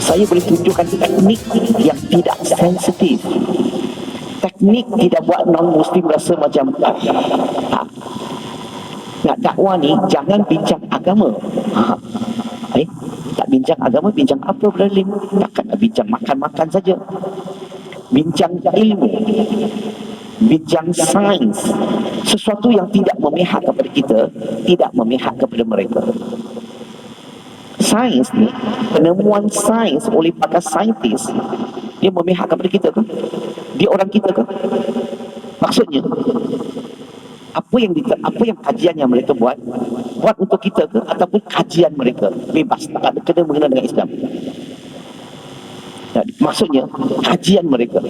Saya boleh tunjukkan teknik yang tidak sensitif. Teknik tidak buat non-Muslim rasa macam nak dakwah ni jangan bincang agama. Tak bincang agama, bincang apa Brother Lim? Takkan nak bincang makan-makan saja. Bincang ilmu, bincang sains, sesuatu yang tidak memihak kepada kita, tidak memihak kepada mereka. Sains ni, penemuan sains oleh pakar saintis, dia memihak kepada kita ke? Dia orang kita ke? Maksudnya, apa yang kajian yang mereka buat untuk kita ke, ataupun kajian mereka bebas, tak ada kena mengenai dengan Islam. Maksudnya kajian mereka.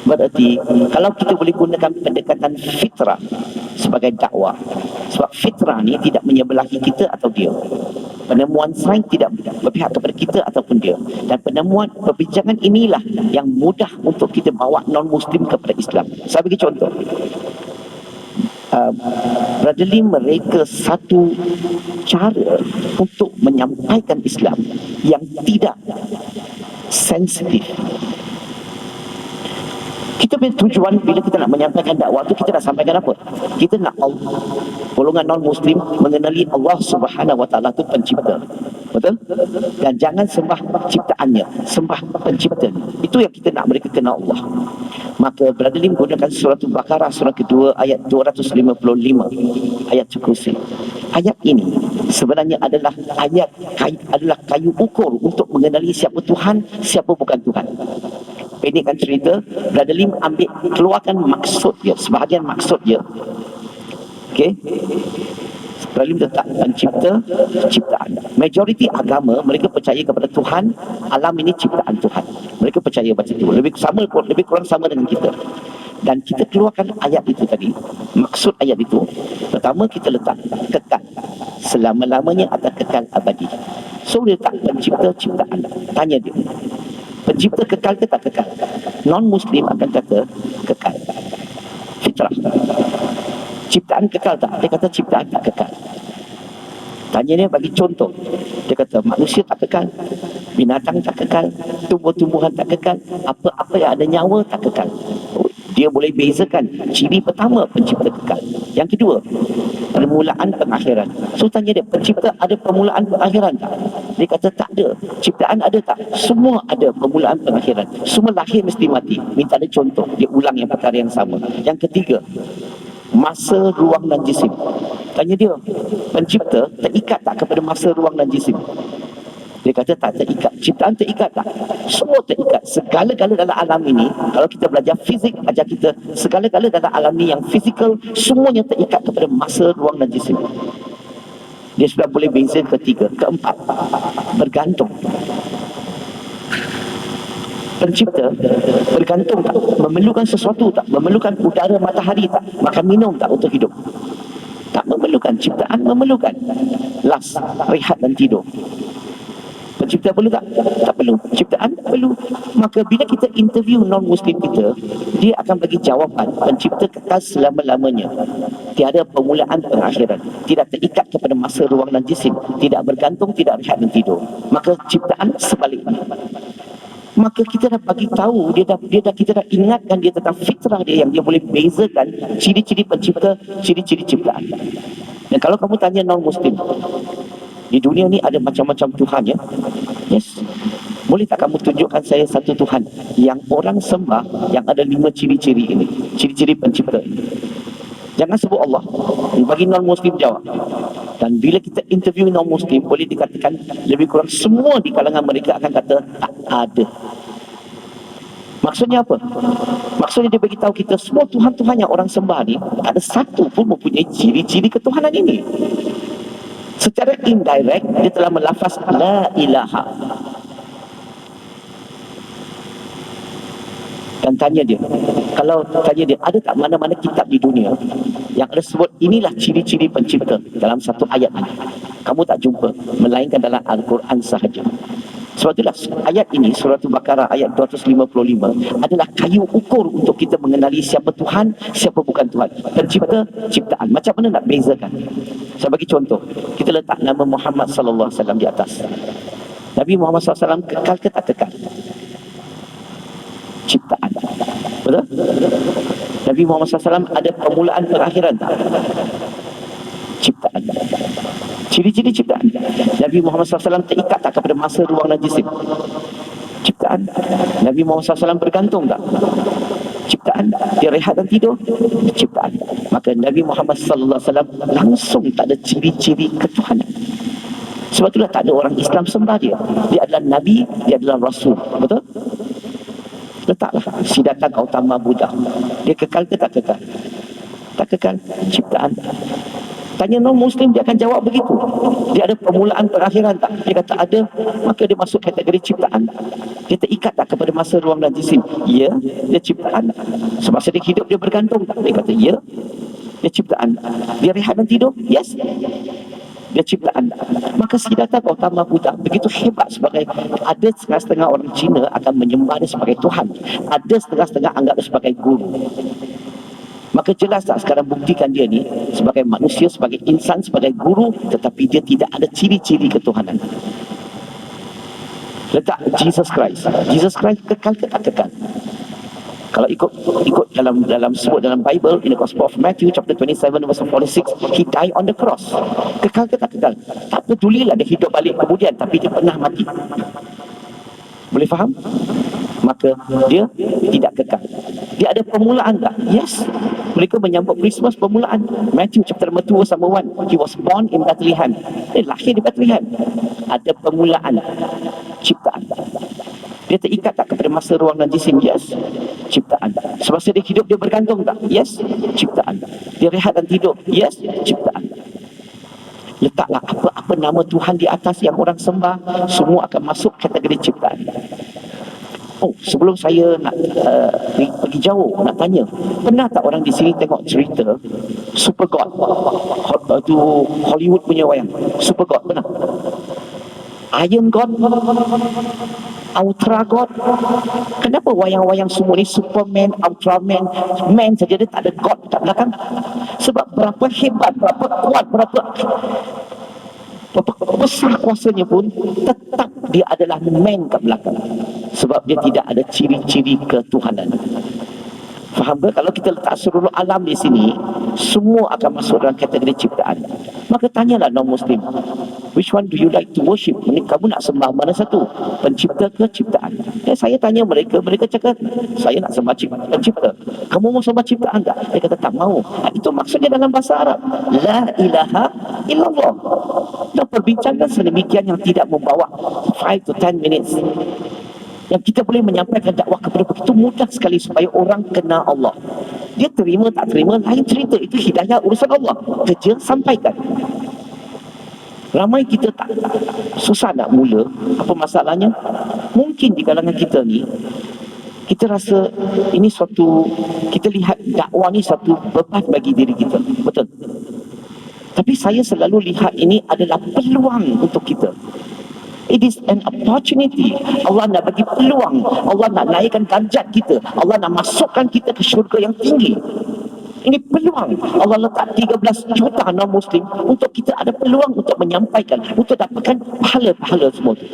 Berarti kalau kita boleh gunakan pendekatan fitrah sebagai dakwah, sebab fitrah ni tidak menyebelahi kita atau dia, penemuan sains tidak berpihak kepada kita ataupun dia, dan penemuan perbincangan inilah yang mudah untuk kita bawa non-Muslim kepada Islam. Saya bagi contoh, Brother Lim mereka satu cara untuk menyampaikan Islam yang tidak sensitif. Kita punya tujuan bila kita nak menyampaikan dakwah tu, kita nak sampaikan apa? Kita nak golongan non-Muslim mengenali Allah Subhanahu Wa Taala tu pencipta. Betul? Dan jangan sembah ciptaannya, sembah penciptanya. Itu yang kita nak mereka kenal Allah. Maka Brother Lim gunakan surah Al-Baqarah surah kedua ayat 255, ayat Kursi. Ayat ini sebenarnya adalah kayu ukur untuk mengenali siapa Tuhan, siapa bukan Tuhan. Pendekkan cerita, Brother Lim keluarkan maksud dia, sebahagian maksud dia. Okey. Brother Lim letak pencipta, ciptaan. Majoriti agama mereka percaya kepada Tuhan, alam ini ciptaan Tuhan. Mereka percaya macam itu. Lebih kurang sama dengan kita. Dan kita keluarkan ayat itu tadi. Maksud ayat itu, pertama kita letak kekal selama-lamanya atau kekal abadi. So dia letak pencipta, ciptaan. Tanya dia, pencipta kekal ke tak kekal? Non-Muslim akan kata kekal. Fitrah. Ciptaan kekal tak? Dia kata ciptaan tak kekal. Tanya dia, bagi contoh. Dia kata manusia tak kekal, binatang tak kekal, tumbuh-tumbuhan tak kekal, apa-apa yang ada nyawa tak kekal. Dia boleh bezakan ciri pertama pencipta kekal. Yang kedua, permulaan pengakhiran. So tanya dia, pencipta ada permulaan pengakhiran tak? Dia kata tak ada. Ciptaan ada tak? Semua ada permulaan pengakhiran. Semua lahir mesti mati. Minta ada contoh. Dia ulang yang perkara yang sama. Yang ketiga, masa, ruang dan jisim. Tanya dia, pencipta terikat tak kepada masa, ruang dan jisim? Dia kata tak terikat. Ciptaan terikat tak? Semua terikat. Segala-gala dalam alam ini, kalau kita belajar fizik, ajar kita, segala-gala dalam alam ini yang fizikal, semuanya terikat kepada masa, ruang dan jisim. Dia sudah boleh beza ketiga. Keempat, bergantung. Pencipta bergantung tak? Memerlukan sesuatu tak? Memerlukan udara matahari tak? Makan minum tak untuk hidup? Tak memerlukan. Ciptaan memerlukan. Last, rehat dan tidur. Pencipta perlu tak? Tak perlu. Ciptaan perlu. Maka bila kita interview non-Muslim kita, dia akan bagi jawapan pencipta kekal selama-lamanya. Tiada permulaan pengakhiran. Tidak terikat kepada masa, ruang dan jisim. Tidak bergantung, tidak rehat dan tidur. Maka ciptaan sebaliknya. Maka kita dah bagi tahu, kita dah ingatkan dia tentang fitrah dia yang dia boleh bezakan ciri-ciri pencipta, ciri-ciri ciptaan. Dan kalau kamu tanya non-Muslim, di dunia ni ada macam-macam Tuhan ya? Yes. Boleh tak kamu tunjukkan saya satu Tuhan yang orang sembah yang ada 5 ciri-ciri ini, ciri-ciri pencipta ini? Jangan sebut Allah. Bagi non-Muslim jawab. Dan bila kita interview non-Muslim, boleh dikatakan lebih kurang semua di kalangan mereka akan kata tak ada. Maksudnya apa? Maksudnya dia beritahu kita semua Tuhan-Tuhan yang orang sembah ni, tak ada satu pun mempunyai ciri-ciri ketuhanan ini. Secara indirect, dia telah melafaz la ilaha. Dan tanya dia, kalau tanya dia, ada tak mana-mana kitab di dunia yang ada sebut inilah ciri-ciri pencipta dalam satu ayat ini? Kamu tak jumpa, melainkan dalam Al-Quran sahaja. Sebab itulah ayat ini, surah Al-Baqarah ayat 255 adalah kayu ukur untuk kita mengenali siapa Tuhan, siapa bukan Tuhan. Pencipta, ciptaan. Macam mana nak bezakan? Saya bagi contoh. Kita letak nama Muhammad sallallahu alaihi wasallam di atas. Nabi Muhammad SAW kekal ke tak kekal? Ciptaan. Betul? Nabi Muhammad SAW ada permulaan perakhiran tak? Ciptaan. Ciri-ciri ciptaan. Nabi Muhammad SAW terikat tak kepada masa, ruang dan jisim? Ciptaan. Nabi Muhammad SAW bergantung tak? Ciptaan. Dia rehat dan tidur? Ciptaan. Maka Nabi Muhammad SAW langsung tak ada ciri-ciri ketuhanan. Sebab itulah tak ada orang Islam sembah dia. Dia adalah Nabi, dia adalah Rasul. Betul? Letaklah Siddhartha Gautama Buddha. Dia kekal ke tak kekal? Tak kekal. Ciptaan. Tanya non-Muslim, dia akan jawab begitu. Dia ada permulaan perakhiran tak? Dia kata ada, maka dia masuk kategori ciptaan. Dia terikat tak kepada masa, ruang dan jisim? Ya, dia ciptaan. Semasa dia hidup, dia bergantung tak? Dia kata ya, dia ciptaan. Dia rehat dan tidur? Yes, dia ciptaan. Maka Siddhartha Gautama Buddha begitu hebat sebagai, ada setengah-setengah orang Cina akan menyembah dia sebagai Tuhan, ada setengah-setengah anggap dia sebagai guru. Maka jelas tak sekarang buktikan dia ni sebagai manusia, sebagai insan, sebagai guru, tetapi dia tidak ada ciri-ciri ketuhanan. Letak Jesus Christ. Jesus Christ kekal ke tak kekal? Kalau ikut dalam sebut dalam Bible, in the Gospel of Matthew chapter 27 verse 46, he died on the cross. Kekal ke tak kekal? Tak pedulilah dia hidup balik kemudian, tapi dia pernah mati. Boleh faham? Maka dia tidak kekal. Dia ada permulaan tak? Yes. Mereka menyambut Christmas permulaan. Matthew chapter 2 verse 1, he was born in Bethlehem. Dia lahir di Bethlehem. Ada permulaan. Ciptaan. Dia terikat tak kepada masa, ruang dan jisim? Yes. Ciptaan. Semasa dia hidup, dia bergantung tak? Yes. Ciptaan. Dia rehat dan tidur? Yes. Ciptaan. Letaklah apa-apa nama Tuhan di atas yang orang sembah, semua akan masuk kategori ciptaan. Oh, sebelum saya nak pergi jauh, nak tanya, pernah tak orang di sini tengok cerita Super God? Itu Hollywood punya wayang. Super God, pernah? Iron God, Ultra God. Kenapa wayang-wayang semua ni Superman, Ultraman, man saja, dia tak ada God kat belakang? Sebab berapa hebat, berapa kuat, berapa besar kuasanya pun, tetap dia adalah man kat belakang. Sebab dia tidak ada ciri-ciri ketuhanan. Faham ke? Kalau kita letak seluruh alam di sini, semua akan masuk dalam kategori ciptaan. Maka tanyalah non-Muslim, which one do you like to worship? Kamu nak sembah mana satu? Pencipta ke ciptaan? Saya tanya mereka, mereka cakap, saya nak sembah pencipta. Kamu mau sembah ciptaan tak? Dia kata tak mau. Itu maksudnya dalam bahasa Arab, La ilaha illallah. Dan perbincangan sedemikian yang tidak membawa 5 to 10 minutes, yang kita boleh menyampaikan dakwah kepada begitu mudah sekali supaya orang kenal Allah. Dia terima tak terima lain cerita, itu hidayah urusan Allah. Kerja sampaikan. Ramai kita tak susah nak mula. Apa masalahnya? Mungkin di kalangan kita ni, kita rasa ini suatu, kita lihat dakwah ni satu beban bagi diri kita. Betul? Tapi saya selalu lihat ini adalah peluang untuk kita. It is an opportunity. Allah nak bagi peluang. Allah nak naikkan darjat kita. Allah nak masukkan kita ke syurga yang tinggi. Ini peluang. Allah letak 13 juta non-Muslim untuk kita ada peluang untuk menyampaikan, untuk dapatkan pahala-pahala semua itu.